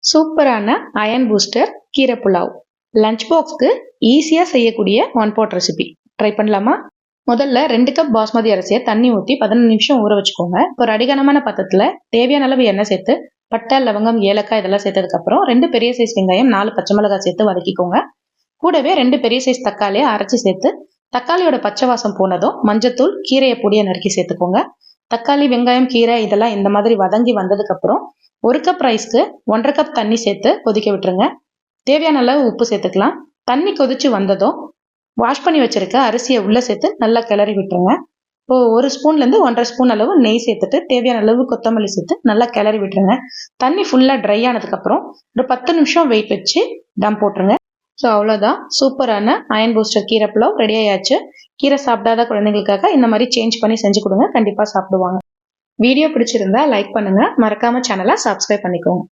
சூப்பரான iron booster கீரை pulao lunch பாக்ஸ்க்கு ஈஸியாக செய்யக்கூடிய ஒன் பாட் ரெசிபி ட்ரை பண்ணலாமா? முதல்ல 2 கப் பாஸ்மதி அரிசியை தண்ணி ஊற்றி 15 நிமிஷம் ஊற வச்சுக்கோங்க. இப்போ ஒரு அடிகனமான பத்தத்தில் தேவையான அளவு எண்ணெய் சேர்த்து பட்டை, லவங்கம், ஏலக்காய் இதெல்லாம் சேர்த்ததுக்கப்புறம் 2 பெரிய சைஸ் வெங்காயம், 4 பச்சை மிளகாய் சேர்த்து வதக்கிக்கோங்க. கூடவே 2 பெரிய சைஸ் தக்காளியை அரைச்சி சேர்த்து தக்காளியோட பச்சை வாசம் போனதும் மஞ்சத்தூள், கீரையை பொடியை நறுக்கி சேர்த்துக்கோங்க. தக்காளி, வெங்காயம், கீரை இதெல்லாம் இந்த மாதிரி வதங்கி வந்ததுக்கப்புறம் 1 கப் ரைஸ்க்கு 1.5 கப் தண்ணி சேர்த்து கொதிக்க விட்டுருங்க. தேவையான அளவு உப்பு சேர்த்துக்கலாம். தண்ணி கொதிச்சு வந்ததும் வாஷ் பண்ணி வச்சிருக்க அரிசியை உள்ளே சேர்த்து நல்லா கிளறி விட்டுருங்க. இப்போ 1 ஸ்பூன்லேருந்து 1.5 ஸ்பூன் அளவு நெய் சேர்த்துட்டு தேவையான அளவு கொத்தமல்லி சேர்த்து நல்லா கிளறி விட்டுருங்க. தண்ணி ஃபுல்லாக ட்ரை ஆனதுக்கப்புறம் ஒரு 10 நிமிஷம் வெயிட் வச்சு தம் போட்டுருங்க. ஸோ அவ்வளோதான், சூப்பரான அயன் பூஸ்டர் கீரை புலாவ் ரெடி ஆயாச்சு. கீரை சாப்பிடாத குழந்தைங்களுக்காக இந்த மாதிரி சேஞ்ச் பண்ணி செஞ்சு கொடுங்க, கண்டிப்பாக சாப்பிடுவாங்க. வீடியோ பிடிச்சிருந்தா லைக் பண்ணுங்க, மறக்காம சேனலை சப்ஸ்கிரைப் பண்ணிக்கோங்க.